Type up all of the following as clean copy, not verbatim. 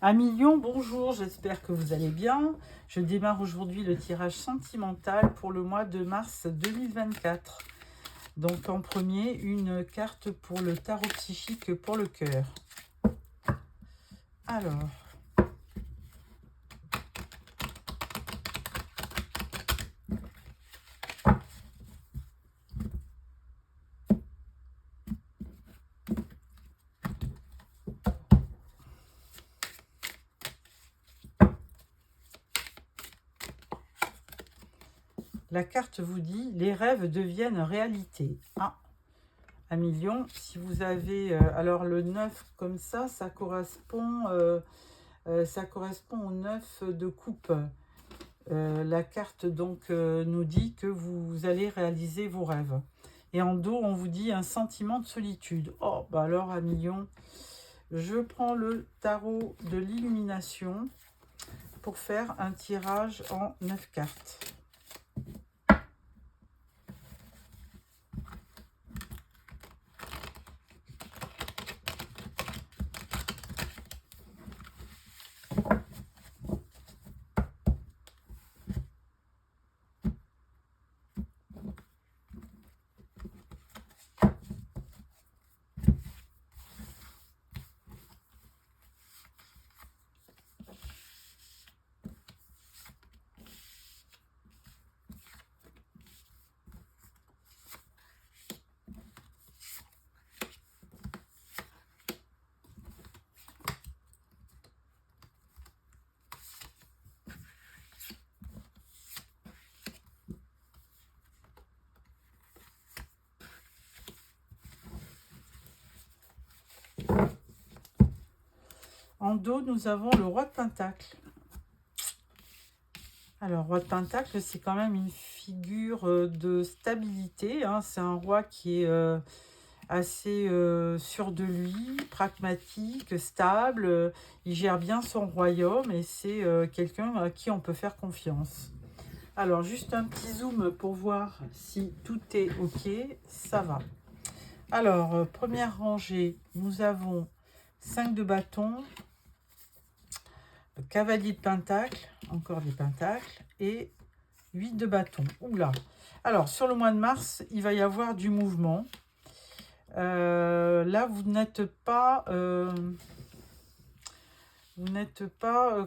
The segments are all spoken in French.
Amis Lion, bonjour, j'espère que vous allez bien. Je démarre aujourd'hui le tirage sentimental pour le mois de mars 2024. Donc en premier, une carte pour le tarot psychique pour le cœur. Alors, la carte vous dit « Les rêves deviennent réalité ». Ah, Amis Lion, si vous avez... alors le 9 comme ça correspond au 9 de coupe. La carte donc nous dit que vous allez réaliser vos rêves. Et en dos, on vous dit un sentiment de solitude. Oh, bah alors, Amis Lion, je prends le tarot de l'illumination pour faire un tirage en 9 cartes. En dos, nous avons le roi de Pentacle. Alors, roi de Pentacle, c'est quand même une figure de stabilité. Hein. C'est un roi qui est assez sûr de lui, pragmatique, stable. Il gère bien son royaume et c'est quelqu'un à qui on peut faire confiance. Alors, juste un petit zoom pour voir si tout est OK. Ça va. Alors, première rangée, nous avons 5 de bâton, cavalier de pentacle, encore des pentacles, et 8 de bâton. Oula. Alors, sur le mois de mars, il va y avoir du mouvement. Là, vous n'êtes pas,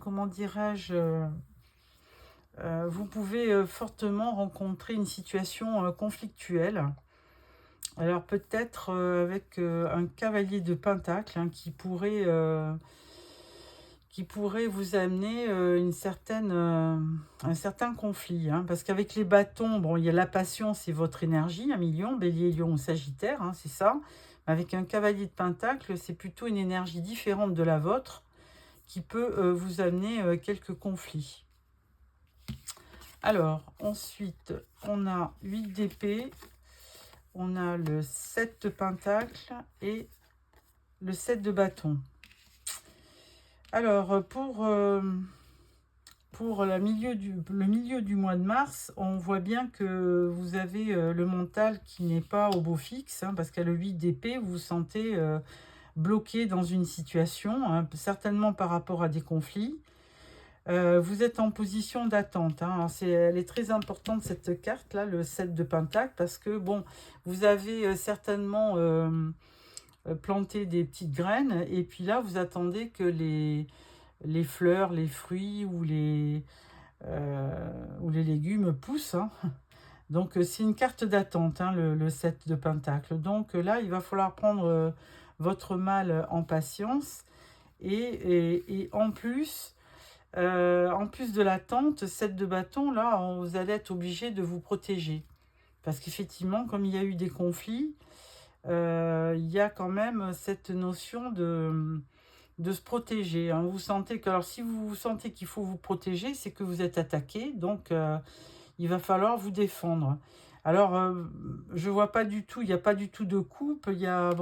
comment dirais-je, vous pouvez fortement rencontrer une situation conflictuelle. Alors, peut-être avec un cavalier de pentacle hein, qui pourrait vous amener un certain conflit. Hein, parce qu'avec les bâtons, bon, il y a la passion, c'est votre énergie, un million, bélier, lion ou sagittaire, hein, c'est ça. Avec un cavalier de pentacle, c'est plutôt une énergie différente de la vôtre qui peut vous amener quelques conflits. Alors, ensuite, on a 8 d'épée, on a le 7 de pentacle et le 7 de bâton. Alors, pour le milieu du mois de mars, on voit bien que vous avez le mental qui n'est pas au beau fixe, hein, parce qu'à le 8 d'épée, vous vous sentez bloqué dans une situation, hein, certainement par rapport à des conflits. Vous êtes en position d'attente. Hein. Elle est très importante cette carte-là, le 7 de pentacle, parce que bon, vous avez certainement planté des petites graines, et puis là, vous attendez que les fleurs, les fruits ou les légumes poussent. Hein. Donc, c'est une carte d'attente, hein, le 7 de pentacle. Donc là, il va falloir prendre votre mal en patience. Et en plus de l'attente, 7 de bâton, là, vous allez être obligé de vous protéger. Parce qu'effectivement, comme il y a eu des conflits, il y a quand même cette notion de se protéger. Hein. Vous sentez que, alors si vous sentez qu'il faut vous protéger, c'est que vous êtes attaqué, donc il va falloir vous défendre. Alors, je vois pas du tout, il n'y a pas du tout de coupe, il y a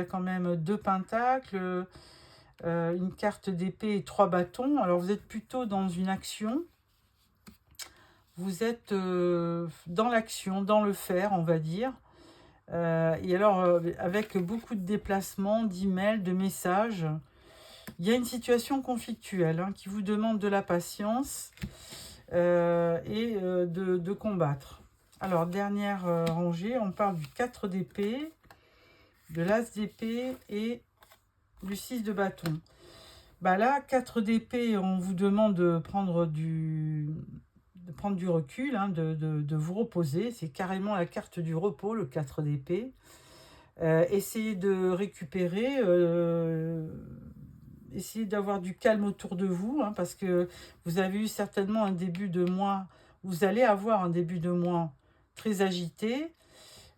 quand même 2 pentacles, une carte d'épée et 3 bâtons. Alors, vous êtes plutôt dans une action, vous êtes dans l'action, dans le faire, on va dire. Et alors, avec beaucoup de déplacements, d'emails, de messages, Il y a une situation conflictuelle hein, qui vous demande de la patience et de combattre. Alors, dernière rangée, on parle du 4 d'épée, de l'as d'épée et du 6 de bâton. Bah là, 4 d'épée, on vous demande de prendre du recul, hein, de vous reposer. C'est carrément la carte du repos, le 4 d'épée. Essayez de récupérer, essayez d'avoir du calme autour de vous, hein, parce que vous avez eu certainement un début de mois, vous allez avoir un début de mois très agité.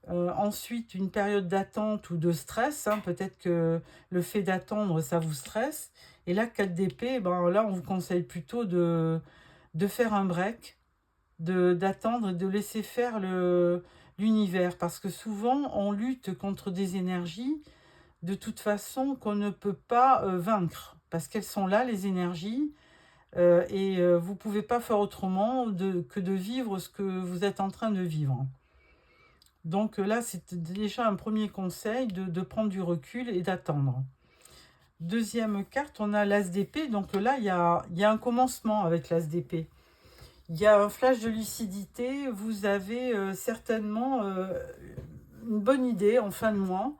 Ensuite, une période d'attente ou de stress, hein, peut-être que le fait d'attendre, ça vous stresse. Et là, 4 d'épée, ben, là, on vous conseille plutôt de faire un break, d'attendre, de laisser faire l'univers. Parce que souvent, on lutte contre des énergies de toute façon qu'on ne peut pas vaincre. Parce qu'elles sont là, les énergies, et vous ne pouvez pas faire autrement que de vivre ce que vous êtes en train de vivre. Donc là, c'est déjà un premier conseil de prendre du recul et d'attendre. Deuxième carte, on a l'as d'épée. Donc là, il y a un commencement avec l'as d'épée. Il y a un flash de lucidité. Vous avez certainement une bonne idée en fin de mois.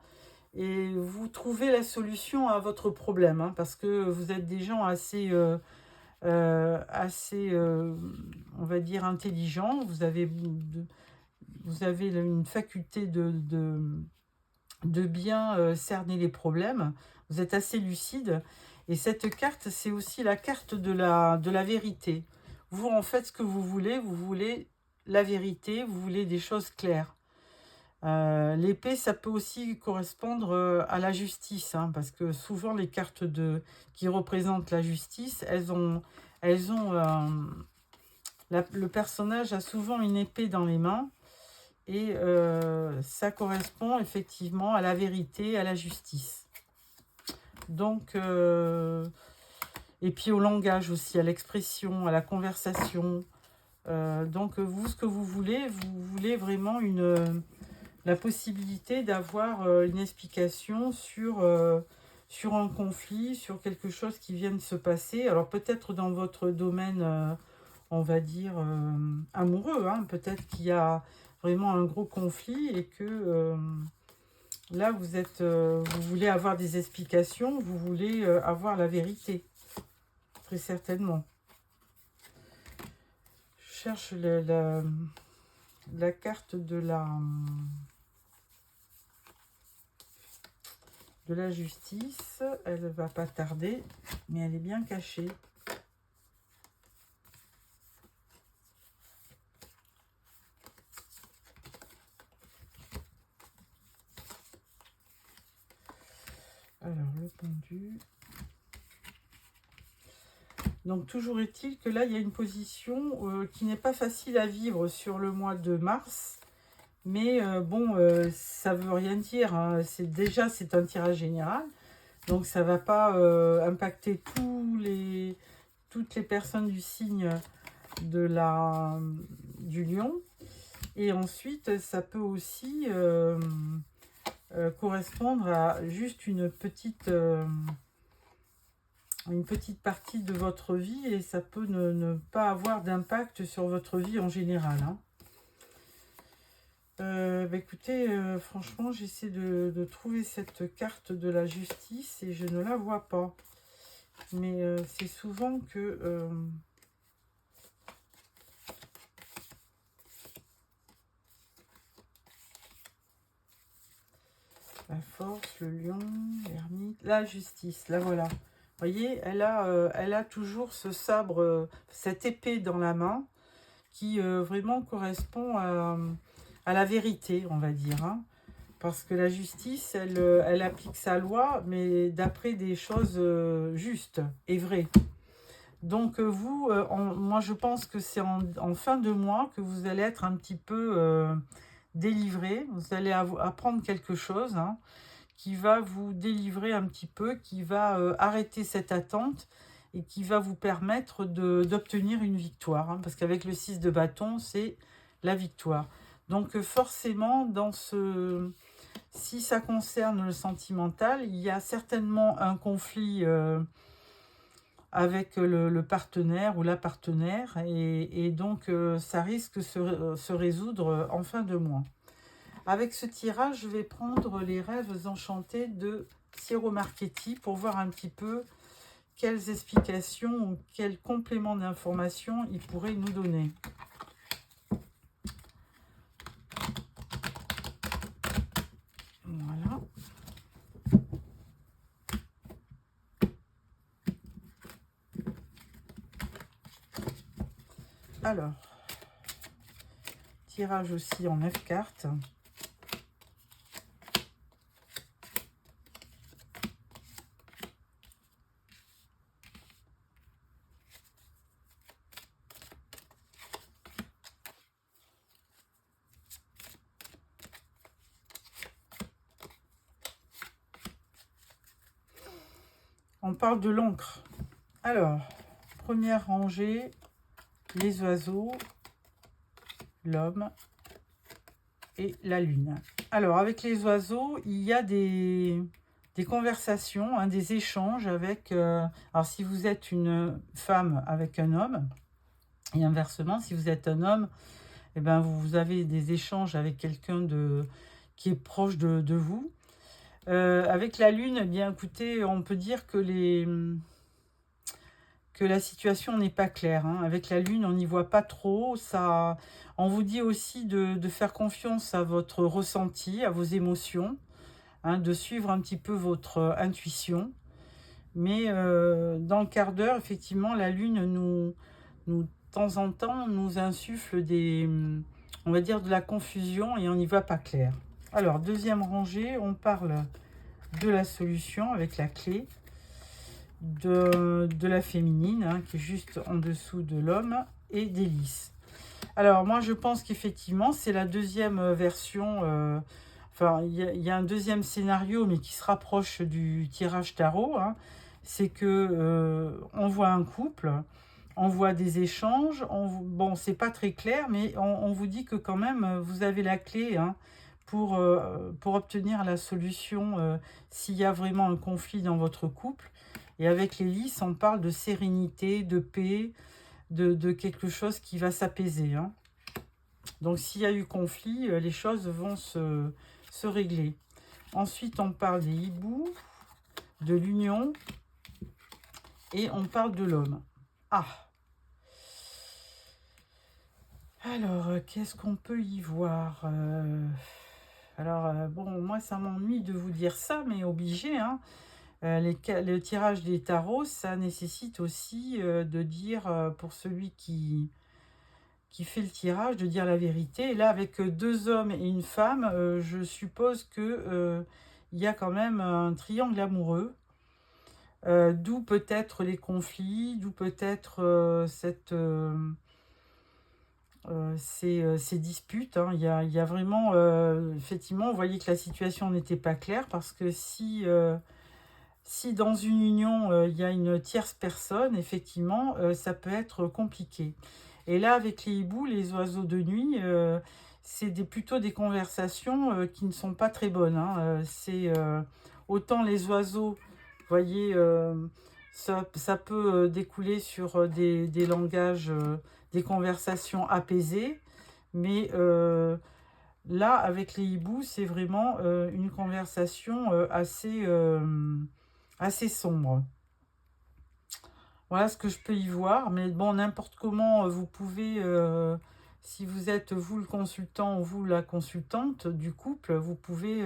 Et vous trouvez la solution à votre problème. Hein, parce que vous êtes des gens assez, on va dire, intelligents. Vous avez une faculté de bien cerner les problèmes. Vous êtes assez lucide. Et cette carte, c'est aussi la carte de la vérité. Vous en faites ce que vous voulez la vérité, vous voulez des choses claires. L'épée, ça peut aussi correspondre à la justice, hein, parce que souvent les cartes qui représentent la justice, le personnage a souvent une épée dans les mains. Et ça correspond effectivement à la vérité, à la justice. Donc, et puis au langage aussi, à l'expression, à la conversation. Donc, vous, ce que vous voulez vraiment la possibilité d'avoir une explication sur un conflit, sur quelque chose qui vient de se passer. Alors, peut-être dans votre domaine, on va dire, amoureux, hein, peut-être qu'il y a vraiment un gros conflit et que là vous voulez avoir des explications, vous voulez avoir la vérité, très certainement. Je cherche la carte de la justice, elle ne va pas tarder, mais elle est bien cachée. Alors, le pendu. Donc, toujours est-il que là, il y a une position qui n'est pas facile à vivre sur le mois de mars. Mais bon, ça ne veut rien dire. Hein. C'est un tirage général. Donc, ça ne va pas impacter toutes les personnes du signe du lion. Et ensuite, ça peut aussi correspondre à juste une petite partie de votre vie et ça peut ne pas avoir d'impact sur votre vie en général. Hein. Écoutez, franchement, j'essaie de trouver cette carte de la justice et je ne la vois pas. Mais c'est souvent que... la force, le lion, l'ermite, la justice, la voilà. Vous voyez, elle a toujours ce sabre, cette épée dans la main qui vraiment correspond à la vérité, on va dire. Hein. Parce que la justice, elle applique sa loi, mais d'après des choses justes et vraies. Donc vous, moi je pense que c'est en fin de mois que vous allez être un petit peu délivré. Vous allez apprendre quelque chose, hein, qui va vous délivrer un petit peu, qui va arrêter cette attente et qui va vous permettre d'obtenir une victoire. Hein, parce qu'avec le 6 de bâton, c'est la victoire. Donc forcément, dans ce Si ça concerne le sentimental, il y a certainement un conflit avec le partenaire ou la partenaire, et donc ça risque de se résoudre en fin de mois. Avec ce tirage, je vais prendre les rêves enchantés de Siro Marchetti pour voir un petit peu quelles explications ou quels compléments d'informations il pourrait nous donner. Voilà. Alors, tirage aussi en 9 cartes. On parle de l'encre. Alors, première rangée, les oiseaux, l'homme et la lune. Alors, avec les oiseaux, il y a des conversations, hein, des échanges avec... alors, si vous êtes une femme avec un homme, et inversement, si vous êtes un homme, eh ben, vous avez des échanges avec quelqu'un qui est proche de vous. Avec la lune, eh bien, écoutez, on peut dire que la situation n'est pas claire. Hein. Avec la lune, on n'y voit pas trop. Ça, on vous dit aussi de faire confiance à votre ressenti, à vos émotions, hein, de suivre un petit peu votre intuition. Mais dans le quart d'heure, effectivement, la lune de temps en temps, nous insuffle on va dire, de la confusion et on n'y voit pas clair. Alors, deuxième rangée, on parle de la solution avec la clé de la féminine, hein, qui est juste en dessous de l'homme, et des lys. Alors, moi, je pense qu'effectivement, c'est la deuxième version. Enfin, il y a un deuxième scénario, mais qui se rapproche du tirage tarot. Hein. C'est que on voit un couple, on voit des échanges. Bon, c'est pas très clair, mais on vous dit que quand même, vous avez la clé, hein, pour obtenir la solution s'il y a vraiment un conflit dans votre couple. Et avec les lys, on parle de sérénité, de paix, de quelque chose qui va s'apaiser. Hein. Donc, s'il y a eu conflit, les choses vont se régler. Ensuite, on parle des hiboux, de l'union, et on parle de l'homme. Ah! Alors, qu'est-ce qu'on peut y voir Alors, bon, moi, ça m'ennuie de vous dire ça, mais obligé, hein. Le tirage des tarots, ça nécessite aussi de dire, pour celui qui fait le tirage, de dire la vérité. Et là, avec deux hommes et une femme, je suppose que il y a quand même un triangle amoureux. D'où peut-être les conflits, d'où peut-être ces disputes. Hein. Il y a vraiment, effectivement, vous voyez que la situation n'était pas claire, parce que si dans une union, il y a une tierce personne, effectivement, ça peut être compliqué. Et là, avec les hiboux, les oiseaux de nuit, c'est plutôt des conversations qui ne sont pas très bonnes. Hein. C'est autant les oiseaux, vous voyez, ça peut découler sur des langages, des conversations apaisées, mais là, avec les hiboux, c'est vraiment une conversation assez sombre. Voilà ce que je peux y voir. Mais bon, n'importe comment, vous pouvez, si vous êtes vous le consultant ou vous la consultante du couple, vous pouvez,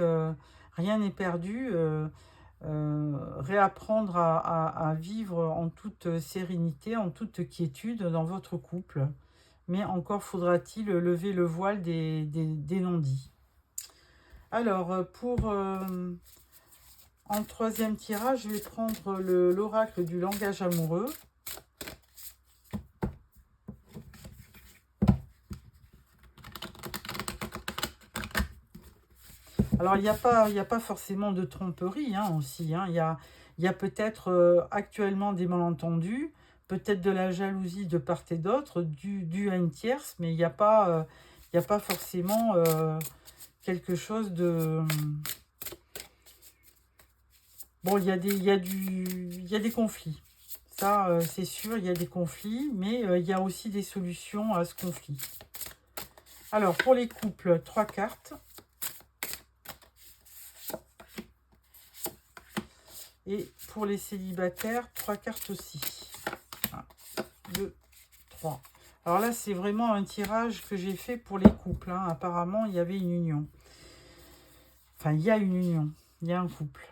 rien n'est perdu, réapprendre à vivre en toute sérénité, en toute quiétude dans votre couple. Mais encore faudra-t-il lever le voile des non-dits. Alors, en troisième tirage, je vais prendre l'oracle du langage amoureux. Alors, il n'y a pas forcément de tromperie, hein, aussi. Hein. Il y a peut-être actuellement des malentendus, peut-être de la jalousie de part et d'autre, dû à une tierce, mais il n'y a pas forcément quelque chose de... Bon, il y a des conflits. Ça, c'est sûr, il y a des conflits, mais il y a aussi des solutions à ce conflit. Alors, pour les couples, 3 cartes. Et pour les célibataires, 3 cartes aussi. 1, 2, 3. Alors là, c'est vraiment un tirage que j'ai fait pour les couples. Hein. Apparemment, il y avait une union. Enfin, il y a une union. Il y a un couple.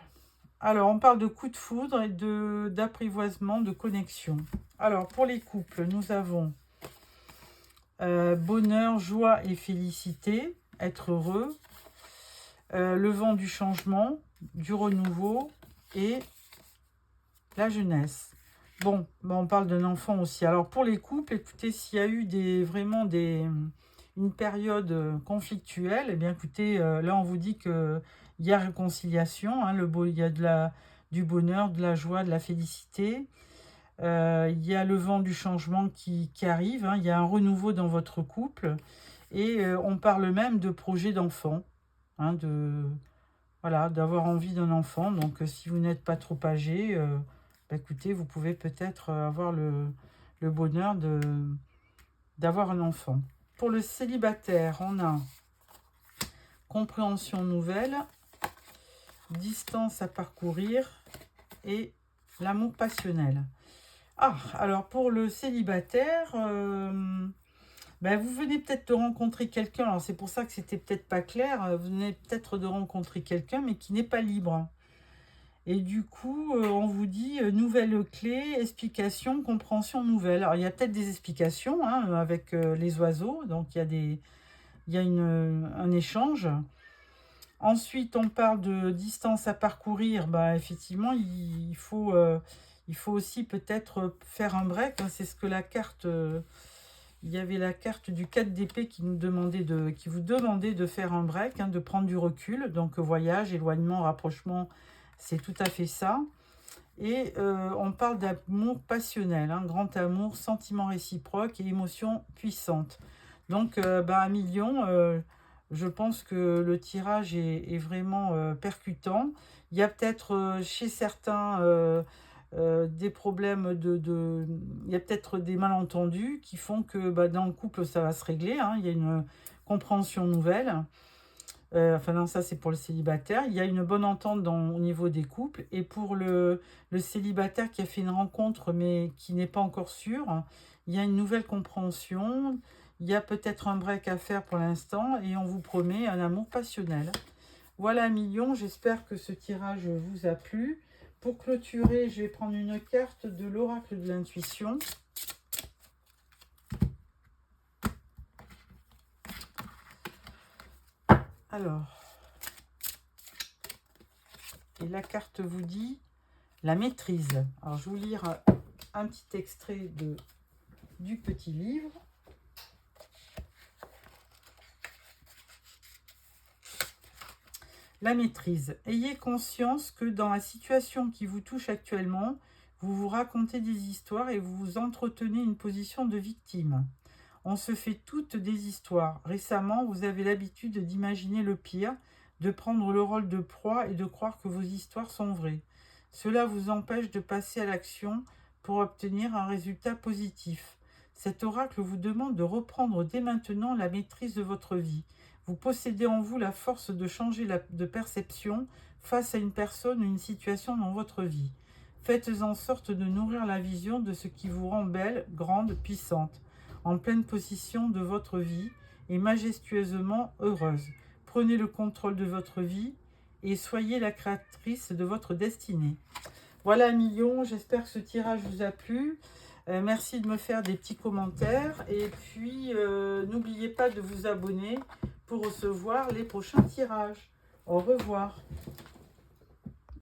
Alors, on parle de coup de foudre et d'apprivoisement, de connexion. Alors, pour les couples, nous avons bonheur, joie et félicité, être heureux, le vent du changement, du renouveau et la jeunesse. Bon, ben on parle d'un enfant aussi. Alors, pour les couples, écoutez, s'il y a eu vraiment une période conflictuelle, eh bien, écoutez, là, on vous dit qu'il y a réconciliation. Hein, il y a du bonheur, de la joie, de la félicité. Il y a le vent du changement qui arrive. Hein, il y a un renouveau dans votre couple. Et on parle même de projet d'enfant. Hein, voilà, d'avoir envie d'un enfant. Donc, si vous n'êtes pas trop âgé... bah, écoutez, vous pouvez peut-être avoir le bonheur d'avoir un enfant. Pour le célibataire, on a compréhension nouvelle, distance à parcourir et l'amour passionnel. Ah, alors pour le célibataire, ben vous venez peut-être de rencontrer quelqu'un. Alors c'est pour ça que c'était peut-être pas clair. Vous venez peut-être de rencontrer quelqu'un, mais qui n'est pas libre. Et du coup, on vous dit nouvelle clé, explication, compréhension nouvelle. Alors, il y a peut-être des explications hein, avec les oiseaux. Donc, il y a un échange. Ensuite, on parle de distance à parcourir. Bah, effectivement, il faut aussi peut-être faire un break. Hein. C'est ce que la carte... il y avait la carte du 4 d'épée qui vous demandait de faire un break, hein, de prendre du recul. Donc, voyage, éloignement, rapprochement... C'est tout à fait ça. Et on parle d'amour passionnel, hein, grand amour, sentiment réciproque et émotion puissante. Donc, à million, je pense que le tirage est vraiment percutant. Il y a peut-être chez certains des problèmes il y a peut-être des malentendus qui font que dans le couple, ça va se régler. Hein, il y a une compréhension nouvelle. Enfin non, ça c'est pour le célibataire. Il y a une bonne entente au niveau des couples. Et pour le célibataire qui a fait une rencontre mais qui n'est pas encore sûr, il y a une nouvelle compréhension. Il y a peut-être un break à faire pour l'instant et on vous promet un amour passionnel. Voilà, million. J'espère que ce tirage vous a plu. Pour clôturer, je vais prendre une carte de l'oracle de l'intuition. Alors, et la carte vous dit la maîtrise. Alors, je vais vous lire un petit extrait du petit livre. La maîtrise. Ayez conscience que dans la situation qui vous touche actuellement, vous vous racontez des histoires et vous entretenez une position de victime. On se fait toutes des histoires. Récemment, vous avez l'habitude d'imaginer le pire, de prendre le rôle de proie et de croire que vos histoires sont vraies. Cela vous empêche de passer à l'action pour obtenir un résultat positif. Cet oracle vous demande de reprendre dès maintenant la maîtrise de votre vie. Vous possédez en vous la force de changer de perception face à une personne ou une situation dans votre vie. Faites en sorte de nourrir la vision de ce qui vous rend belle, grande, puissante, en pleine possession de votre vie et majestueusement heureuse. Prenez le contrôle de votre vie et soyez la créatrice de votre destinée. Voilà, million, j'espère que ce tirage vous a plu. Merci de me faire des petits commentaires. Et puis, n'oubliez pas de vous abonner pour recevoir les prochains tirages. Au revoir.